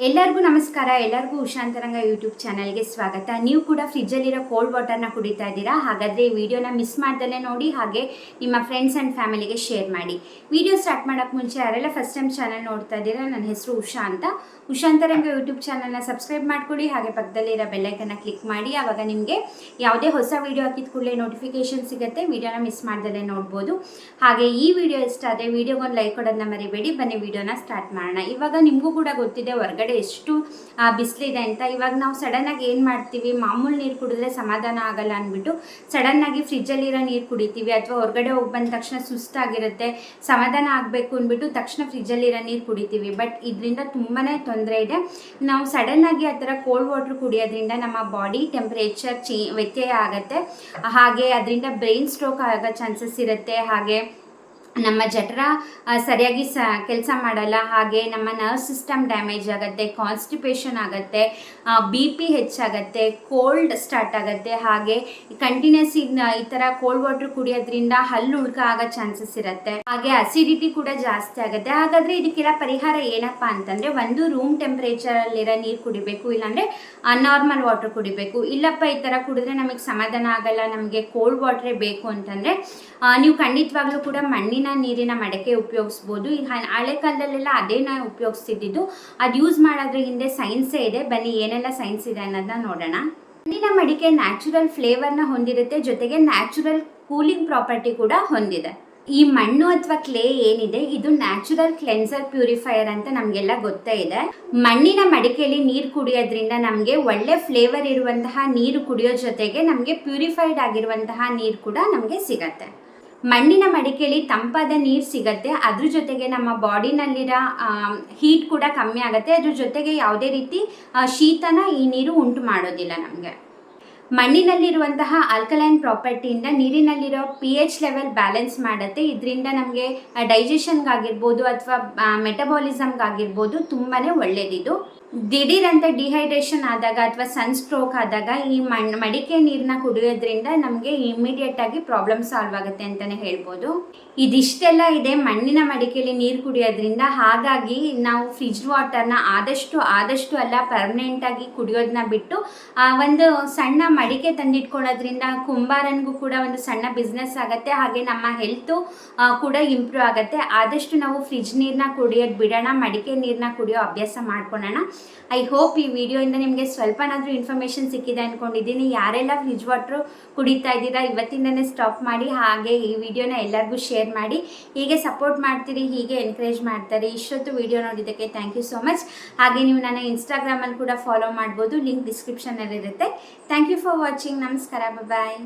ಎಲ್ಲರಿಗೂ ನಮಸ್ಕಾರ. ಎಲ್ಲರಿಗೂ ಉಷಾಂತರಂಗ ಯೂಟ್ಯೂಬ್ ಚಾನಲ್ಗೆ ಸ್ವಾಗತ. ನೀವು ಕೂಡ ಫ್ರಿಜ್ಜಲ್ಲಿರೋ ಕೋಲ್ಡ್ ವಾಟರ್ನ ಕುಡಿತಾ ಇದ್ದೀರಾ? ಹಾಗಾದರೆ ಈ ವಿಡಿಯೋನ ಮಿಸ್ ಮಾಡ್ದಲೇ ನೋಡಿ, ಹಾಗೆ ನಿಮ್ಮ ಫ್ರೆಂಡ್ಸ್ ಆ್ಯಂಡ್ ಫ್ಯಾಮಿಲಿಗೆ ಶೇರ್ ಮಾಡಿ. ವಿಡಿಯೋ ಸ್ಟಾರ್ಟ್ ಮಾಡೋಕ್ಕೆ ಮುಂಚೆ ಯಾರೆಲ್ಲ ಫಸ್ಟ್ ಟೈಮ್ ಚಾನಲ್ ನೋಡ್ತಾ ಇದ್ದೀರಾ, ನನ್ನ ಹೆಸರು ಉಷಾ ಅಂತ. ಉಷಾಂತರಂಗ ಯೂಟ್ಯೂಬ್ ಚಾನಲ್ನ ಸಬ್ಸ್ಕ್ರೈಬ್ ಮಾಡ್ಕೊಳ್ಳಿ, ಹಾಗೆ ಪಕ್ಕದಲ್ಲಿರೋ ಬೆಲ್ಲೈಕನ್ನ ಕ್ಲಿಕ್ ಮಾಡಿ. ಆವಾಗ ನಿಮಗೆ ಯಾವುದೇ ಹೊಸ ವಿಡಿಯೋ ಹಾಕಿದ ಕೂಡಲೇ ನೋಟಿಫಿಕೇಶನ್ ಸಿಗುತ್ತೆ, ವಿಡಿಯೋನ ಮಿಸ್ ಮಾಡ್ದಲೇ ನೋಡ್ಬೋದು. ಹಾಗೆ ಈ ವಿಡಿಯೋ ಇಷ್ಟ ಆದರೆ ವಿಡಿಯೋಗೊಂದು ಲೈಕ್ ಕೊಡೋದನ್ನ ಮರಿಬೇಡಿ. ಬನ್ನಿ ವಿಡಿಯೋನ ಸ್ಟಾರ್ಟ್ ಮಾಡೋಣ. ಇವಾಗ ನಿಮಗೂ ಕೂಡ ಗೊತ್ತಿದೆ ಹೊರಗಡೆ ಎಷ್ಟು ಬಿಸಿಲಿದೆ ಅಂತ. ಇವಾಗ ನಾವು ಸಡನ್ನಾಗಿ ಏನು ಮಾಡ್ತೀವಿ, ಮಾಮೂಲು ನೀರು ಕುಡಿದ್ರೆ ಸಮಾಧಾನ ಆಗಲ್ಲ ಅಂದ್ಬಿಟ್ಟು ಸಡನ್ನಾಗಿ ಫ್ರಿಜ್ಜಲ್ಲಿರೋ ನೀರು ಕುಡಿತೀವಿ, ಅಥವಾ ಹೊರಗಡೆ ಹೋಗಿ ಬಂದ ತಕ್ಷಣ ಸುಸ್ತಾಗಿರುತ್ತೆ, ಸಮಾಧಾನ ಆಗಬೇಕು ಅಂದ್ಬಿಟ್ಟು ತಕ್ಷಣ ಫ್ರಿಜ್ಜಲ್ಲಿರೋ ನೀರು ಕುಡಿತೀವಿ. ಬಟ್ ಇದರಿಂದ ತುಂಬಾ ತೊಂದರೆ ಇದೆ. ನಾವು ಸಡನ್ನಾಗಿ ಆ ಥರ ಕೋಲ್ಡ್ ವಾಟ್ರ್ ಕುಡಿಯೋದ್ರಿಂದ ನಮ್ಮ ಬಾಡಿ ಟೆಂಪ್ರೇಚರ್ ವ್ಯತ್ಯಯ ಆಗುತ್ತೆ. ಹಾಗೆ ಅದರಿಂದ ಬ್ರೈನ್ ಸ್ಟ್ರೋಕ್ ಆಗೋ ಚಾನ್ಸಸ್ ಇರುತ್ತೆ. ಹಾಗೆ ನಮ್ಮ ಜಠರ ಸರಿಯಾಗಿ ಕೆಲಸ ಮಾಡಲ್ಲ. ಹಾಗೆ ನಮ್ಮ ನರ್ವ್ ಸಿಸ್ಟಮ್ ಡ್ಯಾಮೇಜ್ ಆಗುತ್ತೆ, ಕಾನ್ಸ್ಟಿಪೇಷನ್ ಆಗುತ್ತೆ, BP ಹೆಚ್ಚಾಗುತ್ತೆ, ಕೋಲ್ಡ್ ಸ್ಟಾರ್ಟ್ ಆಗುತ್ತೆ. ಹಾಗೆ ಕಂಟಿನ್ಯೂಸ್ ಈ ಥರ ಕೋಲ್ಡ್ ವಾಟ್ರ್ ಕುಡಿಯೋದ್ರಿಂದ ಹಲ್ಲು ಉಳ್ಕ ಆಗೋ ಚಾನ್ಸಸ್ ಇರುತ್ತೆ. ಹಾಗೆ ಅಸಿಡಿಟಿ ಕೂಡ ಜಾಸ್ತಿ ಆಗುತ್ತೆ. ಹಾಗಾದರೆ ಇದಕ್ಕೆಲ್ಲ ಪರಿಹಾರ ಏನಪ್ಪ ಅಂತಂದರೆ, ಒಂದು ರೂಮ್ ಟೆಂಪ್ರೇಚರಲ್ಲಿರೋ ನೀರು ಕುಡಿಬೇಕು, ಇಲ್ಲಾಂದರೆ ನಾರ್ಮಲ್ ವಾಟ್ರ್ ಕುಡಿಬೇಕು. ಇಲ್ಲಪ್ಪ ಈ ಥರ ಕುಡಿದ್ರೆ ನಮಗೆ ಸಮಾಧಾನ ಆಗಲ್ಲ, ನಮಗೆ ಕೋಲ್ಡ್ ವಾಟ್ರೇ ಬೇಕು ಅಂತಂದರೆ ನೀವು ಖಂಡಿತವಾಗ್ಲೂ ಕೂಡ ಮಣ್ಣಿನ ನೀರಿನ ಮಡಕೆ ಉಪಯೋಗಿಸ್ಬೋದು. ಈ ಹಳೆ ಕಾಲದಲ್ಲೆಲ್ಲ ಅದೇ ನಾವು ಉಪಯೋಗಿಸ್ತಿದ್ದು. ಅದು ಯೂಸ್ ಮಾಡೋದ್ರ ಹಿಂದೆ ಸೈನ್ಸೇ ಇದೆ. ಬನ್ನಿ ಏನೆಲ್ಲ ಸೈನ್ಸ್ ಇದೆ ಅನ್ನೋದನ್ನ ನೋಡೋಣ. ಮಣ್ಣಿನ ಮಡಿಕೆ ನ್ಯಾಚುರಲ್ ಫ್ಲೇವರ್ನ ಹೊಂದಿರುತ್ತೆ, ಜೊತೆಗೆ ನ್ಯಾಚುರಲ್ ಕೂಲಿಂಗ್ ಪ್ರಾಪರ್ಟಿ ಕೂಡ ಹೊಂದಿದೆ. ಈ ಮಣ್ಣು ಅಥವಾ ಕ್ಲೇ ಏನಿದೆ, ಇದು ನ್ಯಾಚುರಲ್ ಕ್ಲೆನ್ಸರ್ ಪ್ಯೂರಿಫೈಯರ್ ಅಂತ ನಮಗೆಲ್ಲ ಗೊತ್ತೇ ಇದೆ. ಮಣ್ಣಿನ ಮಡಿಕೆಯಲ್ಲಿ ನೀರು ಕುಡಿಯೋದ್ರಿಂದ ನಮಗೆ ಒಳ್ಳೆ ಫ್ಲೇವರ್ ಇರುವಂತಹ ನೀರು ಕುಡಿಯೋ ಜೊತೆಗೆ ನಮಗೆ ಪ್ಯೂರಿಫೈಡ್ ಆಗಿರುವಂತಹ ನೀರು ಕೂಡ ನಮಗೆ ಸಿಗತ್ತೆ. ಮಣ್ಣಿನ ಮಡಿಕೆಯಲ್ಲಿ ತಂಪಾದ ನೀರು ಸಿಗತ್ತೆ, ಅದ್ರ ಜೊತೆಗೆ ನಮ್ಮ ಬಾಡಿನಲ್ಲಿರೋ ಹೀಟ್ ಕೂಡ ಕಮ್ಮಿ ಆಗುತ್ತೆ. ಅದ್ರ ಜೊತೆಗೆ ಯಾವುದೇ ರೀತಿ ಶೀತನ ಈ ನೀರು ಉಂಟು ಮಾಡೋದಿಲ್ಲ ನಮಗೆ. ಮಣ್ಣಿನಲ್ಲಿರುವಂತಹ ಆಲ್ಕಲೈನ್ ಪ್ರಾಪರ್ಟಿಯಿಂದ ನೀರಿನಲ್ಲಿರೋ pH ಲೆವೆಲ್ ಬ್ಯಾಲೆನ್ಸ್ ಮಾಡುತ್ತೆ. ಇದರಿಂದ ನಮಗೆ ಡೈಜೆಷನ್ಗಾಗಿರ್ಬೋದು ಅಥವಾ ಮೆಟಬಾಲಿಸಮ್ಗಾಗಿರ್ಬೋದು ತುಂಬಾ ಒಳ್ಳೆಯದಿದು. ದಿಢೀರಂತ ಡಿಹೈಡ್ರೇಷನ್ ಆದಾಗ ಅಥವಾ ಸನ್ಸ್ಟ್ರೋಕ್ ಆದಾಗ ಈ ಮಡಿಕೆ ನೀರನ್ನ ಕುಡಿಯೋದ್ರಿಂದ ನಮಗೆ ಇಮಿಡಿಯೇಟ್ ಆಗಿ ಪ್ರಾಬ್ಲಮ್ ಸಾಲ್ವ್ ಆಗುತ್ತೆ ಅಂತಲೇ ಹೇಳ್ಬೋದು. ಇದಿಷ್ಟೆಲ್ಲ ಇದೆ ಮಣ್ಣಿನ ಮಡಿಕೆಯಲ್ಲಿ ನೀರು ಕುಡಿಯೋದ್ರಿಂದ. ಹಾಗಾಗಿ ನಾವು ಫ್ರಿಜ್ ವಾಟರ್ನ ಆದಷ್ಟು ಅಲ್ಲ, ಪರ್ಮನೆಂಟಾಗಿ ಕುಡಿಯೋದನ್ನ ಬಿಟ್ಟು ಒಂದು ಸಣ್ಣ ಮಡಿಕೆ ತಂದಿಟ್ಕೊಳ್ಳೋದ್ರಿಂದ ಕುಂಬಾರನಿಗೂ ಕೂಡ ಒಂದು ಸಣ್ಣ ಬಿಸ್ನೆಸ್ ಆಗುತ್ತೆ. ಹಾಗೆ ನಮ್ಮ ಹೆಲ್ತು ಕೂಡ ಇಂಪ್ರೂವ್ ಆಗುತ್ತೆ. ಆದಷ್ಟು ನಾವು ಫ್ರಿಜ್ ನೀರನ್ನ ಕುಡಿಯೋದು ಬಿಡೋಣ, ಮಡಿಕೆ ನೀರನ್ನ ಕುಡಿಯೋ ಅಭ್ಯಾಸ ಮಾಡ್ಕೊಳ್ಳೋಣ. ಐ ಹೋಪ್ ಈ ವಿಡಿಯೋಯಿಂದ ನಿಮಗೆ ಸ್ವಲ್ಪನಾದರೂ ಇನ್ಫಾರ್ಮೇಷನ್ ಸಿಕ್ಕಿದೆ ಅಂದ್ಕೊಂಡಿದ್ದೀನಿ. ಯಾರೆಲ್ಲ ಫ್ರಿಜ್ ವಾಟ್ರು ಕುಡಿತಾ ಇದ್ದೀರಾ ಇವತ್ತಿಂದನೇ ಸ್ಟಾಪ್ ಮಾಡಿ. ಹಾಗೆ ಈ ವಿಡಿಯೋನ ಎಲ್ಲರಿಗೂ ಶೇರ್ ಮಾಡಿ. ಹೀಗೆ ಸಪೋರ್ಟ್ ಮಾಡ್ತೀರಿ, ಹೀಗೆ ಎನ್ಕರೇಜ್ ಮಾಡ್ತಾರೆ. ಇಷ್ಟೊತ್ತು ವಿಡಿಯೋ ನೋಡಿದ್ದಕ್ಕೆ ಥ್ಯಾಂಕ್ ಯು ಸೋ ಮಚ್. ಹಾಗೆ ನೀವು ನನ್ನ ಇನ್ಸ್ಟಾಗ್ರಾಮಲ್ಲಿ ಕೂಡ ಫಾಲೋ ಮಾಡ್ಬೋದು, ಲಿಂಕ್ ಡಿಸ್ಕ್ರಿಪ್ಷನಲ್ಲಿರುತ್ತೆ. Thank you for watching. ನಮಸ್ಕಾರ, ಬಾಯ್.